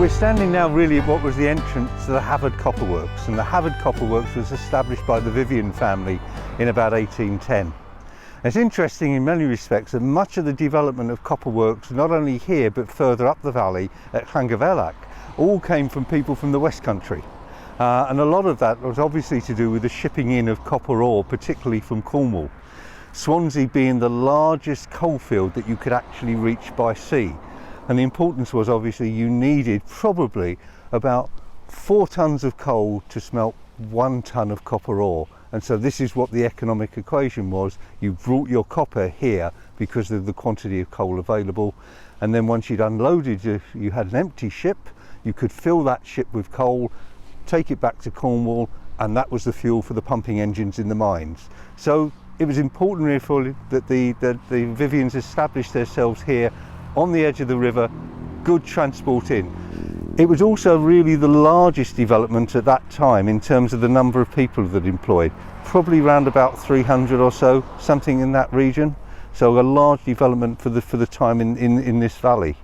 we're standing now really at what was the entrance to the Hafod Copperworks, and the Hafod Copperworks was established by the Vivian family in about 1810. It's interesting in many respects that much of the development of copperworks, not only here but further up the valley at Llangyfelach, all came from people from the West Country. And a lot of that was obviously to do with the shipping in of copper ore, particularly from Cornwall. Swansea being the largest coalfield that you could actually reach by sea. And the importance was obviously you needed probably about 4 tons of coal to smelt 1 ton of copper ore. And so this is what the economic equation was. You brought your copper here because of the quantity of coal available. And then once you'd unloaded, you had an empty ship, you could fill that ship with coal, take it back to Cornwall, and that was the fuel for the pumping engines in the mines. So it was important really that the Vivians established themselves here on the edge of the river, good transport in. It was also really the largest development at that time in terms of the number of people that employed, probably around about 300 or so, something in that region. So a large development for the time in this valley.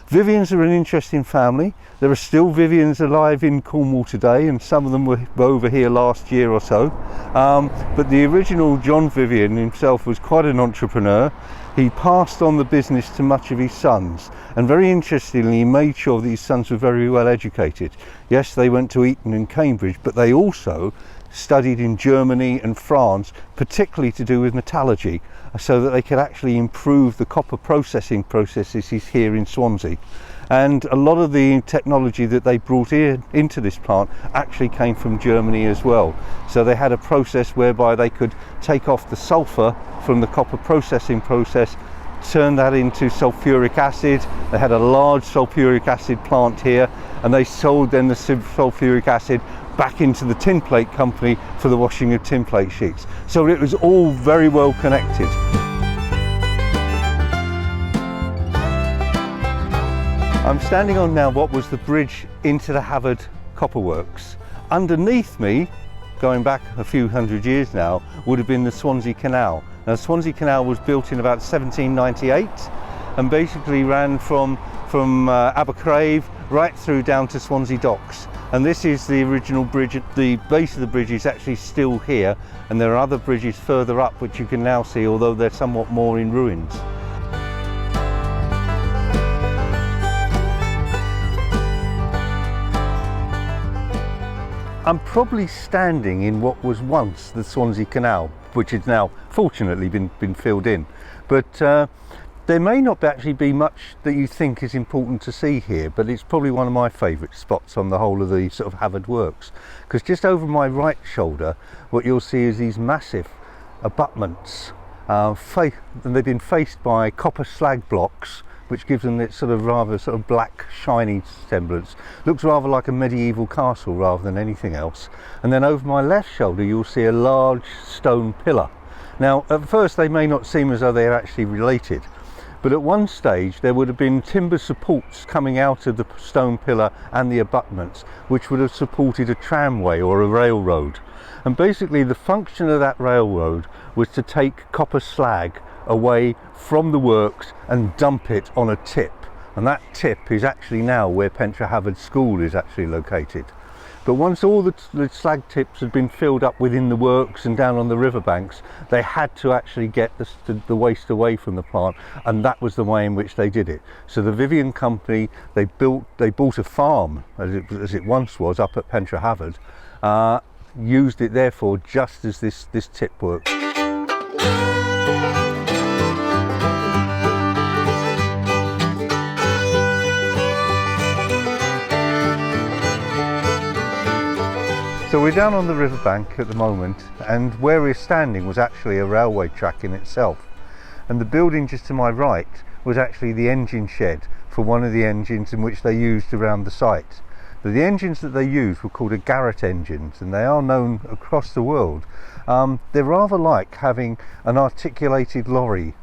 Vivians are an interesting family. There are still Vivians alive in Cornwall today, and some of them were over here last year or so. But the original John Vivian himself was quite an entrepreneur. He passed on the business to much of his sons, and very interestingly he made sure that his sons were very well educated. Yes, they went to Eton and Cambridge, but they also studied in Germany and France, particularly to do with metallurgy, so that they could actually improve the copper processing processes here in Swansea. And a lot of the technology that they brought into this plant actually came from Germany as well. So they had a process whereby they could take off the sulfur from the copper processing process, turn that into sulfuric acid. They had a large sulfuric acid plant here, and they sold then the sulfuric acid back into the tin plate company for the washing of tin plate sheets. So it was all very well connected. I'm standing on now what was the bridge into the Hafod Copperworks. Underneath me, going back a few hundred years now, would have been the Swansea Canal. Now the Swansea Canal was built in about 1798 and basically ran from Abercrave right through down to Swansea Docks. And this is the original bridge. The base of the bridge is actually still here, and there are other bridges further up which you can now see, although they're somewhat more in ruins. I'm probably standing in what was once the Swansea Canal, which has now fortunately been filled in. But there may not actually be much that you think is important to see here, but it's probably one of my favourite spots on the whole of the sort of Hafod works, because just over my right shoulder what you'll see is these massive abutments. They've been faced by copper slag blocks, which gives them this sort of rather sort of black shiny semblance. Looks rather like a medieval castle rather than anything else. And then over my left shoulder you'll see a large stone pillar. Now at first they may not seem as though they're actually related, but at one stage there would have been timber supports coming out of the stone pillar and the abutments, which would have supported a tramway or a railroad. And basically the function of that railroad was to take copper slag away from the works and dump it on a tip, and that tip is actually now where Pentre Hafod School is actually located. But once all the slag tips had been filled up within the works and down on the riverbanks, they had to actually get the waste away from the plant, and that was the way in which they did it. So the Vivian company, they bought a farm, as it once was, up at Pentre Hafod, used it therefore just as this tip worked. So we're down on the riverbank at the moment, and where we're standing was actually a railway track in itself. And the building just to my right was actually the engine shed for one of the engines in which they used around the site. But the engines that they used were called Garrett engines, and they are known across the world. They're rather like having an articulated lorry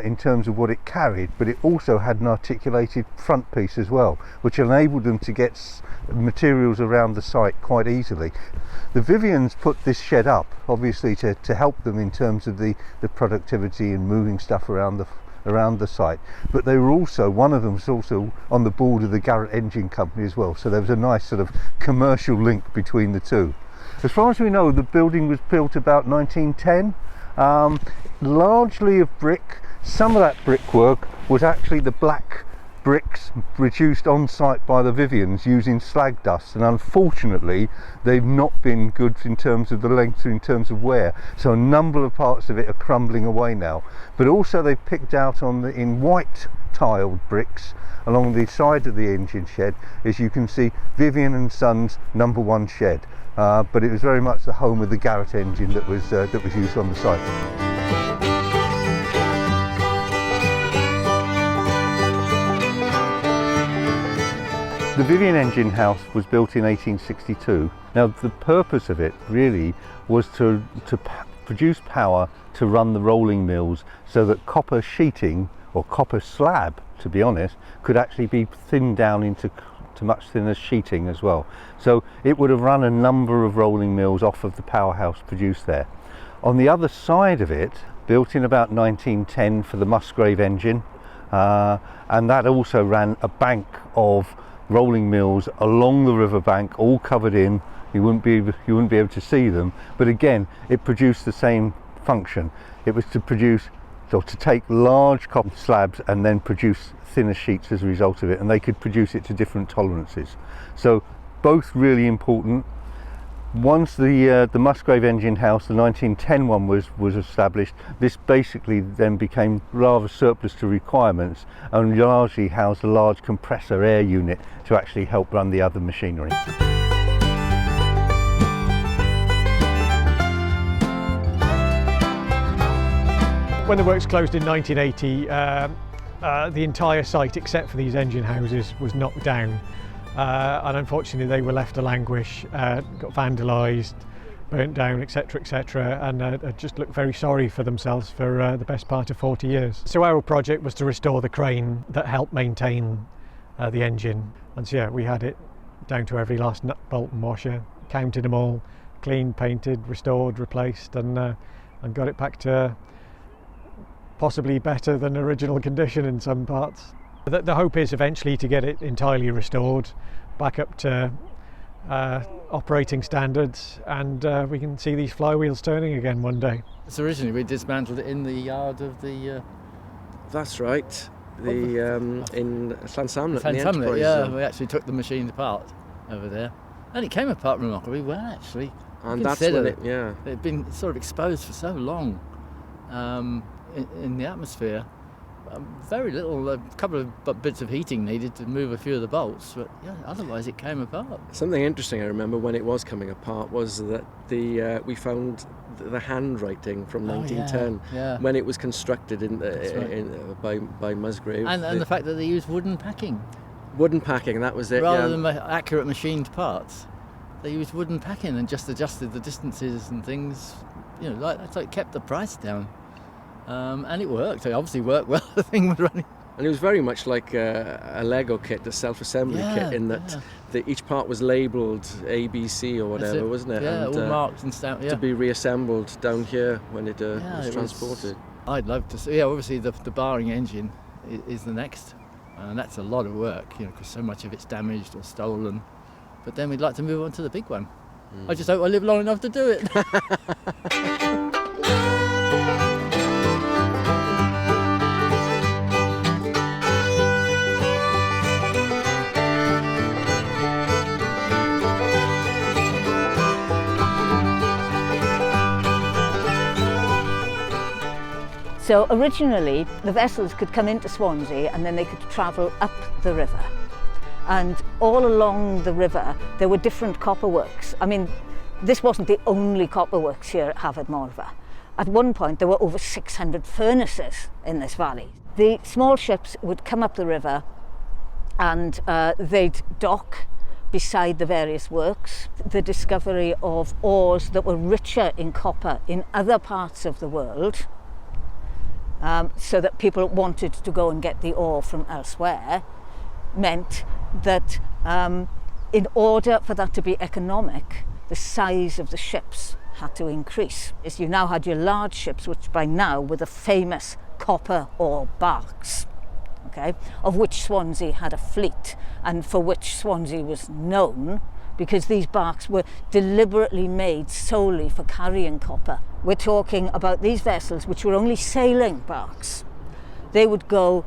in terms of what it carried, but it also had an articulated front piece as well, which enabled them to get materials around the site quite easily. The Vivians put this shed up obviously to help them in terms of the productivity and moving stuff around around the site, but they were also, one of them was also on the board of the Garrett Engine Company as well, so there was a nice sort of commercial link between the two. As far as we know, the building was built about 1910, largely of brick. Some of that brickwork was actually the black bricks reduced on site by the Vivians using slag dust, and unfortunately they've not been good in terms of the length, in terms of wear, so a number of parts of it are crumbling away now. But also they've picked out in white tiled bricks along the side of the engine shed, as you can see, Vivian and Sons number 1 shed, but it was very much the home of the Garrett engine that was used on the site. The Vivian engine house was built in 1862. Now the purpose of it really was to produce power to run the rolling mills, so that copper sheeting, or copper slab to be honest, could actually be thinned down into much thinner sheeting as well. So it would have run a number of rolling mills off of the powerhouse produced there. On the other side of it, built in about 1910 for the Musgrave engine, and that also ran a bank of rolling mills along the riverbank, all covered in. You wouldn't be able to see them, but again it produced the same function. It was to produce, or to take large copper slabs and then produce thinner sheets as a result of it, and they could produce it to different tolerances. So both really important. Once the Musgrave engine house, the 1910 one, was established, this basically then became rather surplus to requirements and largely housed a large compressor air unit to actually help run the other machinery. When the works closed in 1980, the entire site, except for these engine houses, was knocked down. And unfortunately they were left to languish, got vandalised, burnt down, etc., and just looked very sorry for themselves for the best part of 40 years. So our project was to restore the crane that helped maintain the engine, and so yeah, we had it down to every last nut, bolt and washer, counted them all, cleaned, painted, restored, replaced, and got it back to possibly better than original condition in some parts. The hope is eventually to get it entirely restored, back up to operating standards, and we can see these flywheels turning again one day. So originally we dismantled it in the yard of the... That's right, in Llansamlet, the Enterprise yeah, Zone. we actually took the machine apart over there, and it came apart remarkably well actually. And that's when it had been sort of exposed for so long in the atmosphere. Very little, a couple of bits of heating needed to move a few of the bolts, but yeah, otherwise it came apart. Something interesting I remember when it was coming apart was that we found the handwriting from 1910 when it was constructed by Musgrave. And the fact that they used wooden packing. Wooden packing, that was it. Rather than accurate machined parts, they used wooden packing and just adjusted the distances and things. You know, that's like kept the price down. And it worked. It obviously worked well. The thing was running. And it was very much like a Lego kit, a self-assembly kit, in that each part was labelled ABC or whatever, wasn't it? Yeah, and, all marked and stamped. Yeah. To be reassembled down here when it was transported. I'd love to see. Yeah, obviously the barring engine is the next, and that's a lot of work, because so much of it's damaged or stolen. But then we'd like to move on to the big one. I just hope I live long enough to do it. So originally the vessels could come into Swansea and then they could travel up the river. And all along the river there were different copperworks. I mean, this wasn't the only copperworks here at Hafod Morfa. At one point there were over 600 furnaces in this valley. The small ships would come up the river and they'd dock beside the various works. The discovery of ores that were richer in copper in other parts of the world, so that people wanted to go and get the ore from elsewhere, meant that in order for that to be economic, the size of the ships had to increase. As you now had your large ships, which by now were the famous copper ore barks, okay, of which Swansea had a fleet, and for which Swansea was known, because these barks were deliberately made solely for carrying copper. We're talking about these vessels which were only sailing barks. They would go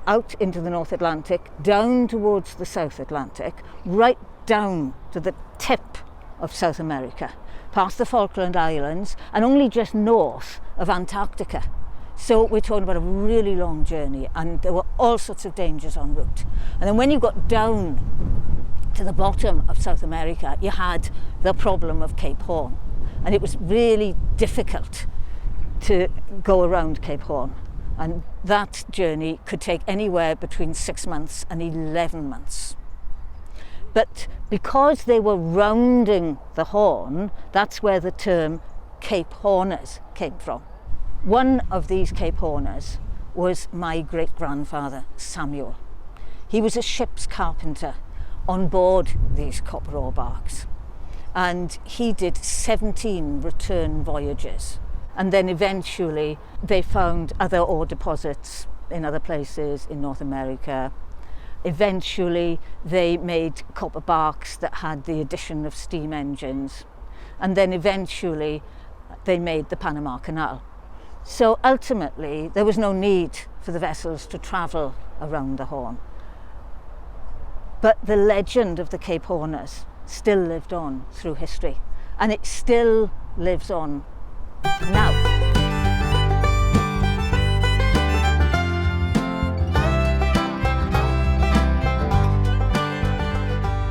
out into the North Atlantic, down towards the South Atlantic, right down to the tip of South America, past the Falkland Islands, and only just north of Antarctica. So we're talking about a really long journey, and there were all sorts of dangers en route. And then when you got down to the bottom of South America, you had the problem of Cape Horn, and it was really difficult to go around Cape Horn, and that journey could take anywhere between 6 months and 11 months. But because they were rounding the Horn, that's where the term Cape Horners came from. One of these Cape Horners was my great-grandfather, Samuel. He was a ship's carpenter on board these copper ore barks, and he did 17 return voyages, and then eventually they found other ore deposits in other places in North America. Eventually they made copper barks that had the addition of steam engines, and then eventually they made the Panama Canal. So ultimately there was no need for the vessels to travel around the Horn. But the legend of the Cape Horners still lived on through history, and it still lives on now.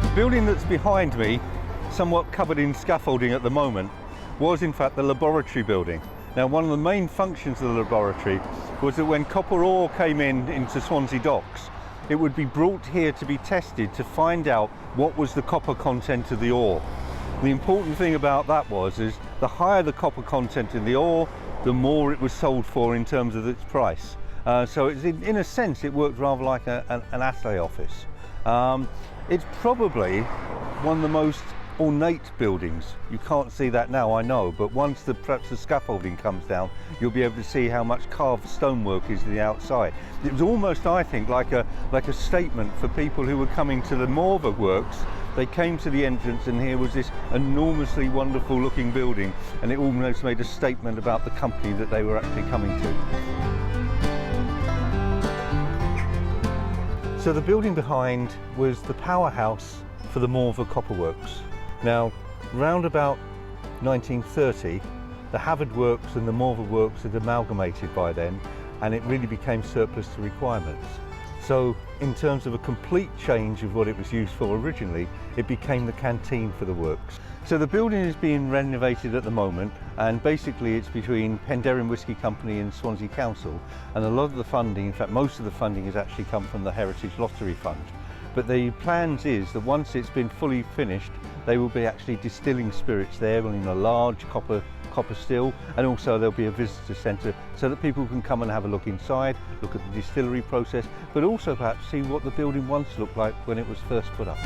The building that's behind me, somewhat covered in scaffolding at the moment, was in fact the laboratory building. Now, one of the main functions of the laboratory was that when copper ore came into Swansea docks, it would be brought here to be tested to find out what was the copper content of the ore. The important thing about that is the higher the copper content in the ore, the more it was sold for in terms of its price. So it's, in a sense, it worked rather like an assay office. It's probably one of the most ornate buildings. You can't see that now, I know, but once perhaps the scaffolding comes down, you'll be able to see how much carved stonework is in the outside. It was almost, I think, like a statement for people who were coming to the Morfa works. They came to the entrance and here was this enormously wonderful looking building, and it almost made a statement about the company that they were actually coming to. So the building behind was the powerhouse for the Morfa Copperworks. Now, round about 1930, the Hafod Works and the Morfa Works had amalgamated by then, and it really became surplus to requirements. So, in terms of a complete change of what it was used for originally, it became the canteen for the works. So the building is being renovated at the moment, and basically it's between Penderyn Whisky Company and Swansea Council, and a lot of the funding, in fact most of the funding, has actually come from the Heritage Lottery Fund. But the plans is that once it's been fully finished, they will be actually distilling spirits there in a large copper still, and also there'll be a visitor centre so that people can come and have a look inside, look at the distillery process, but also perhaps see what the building once looked like when it was first put up.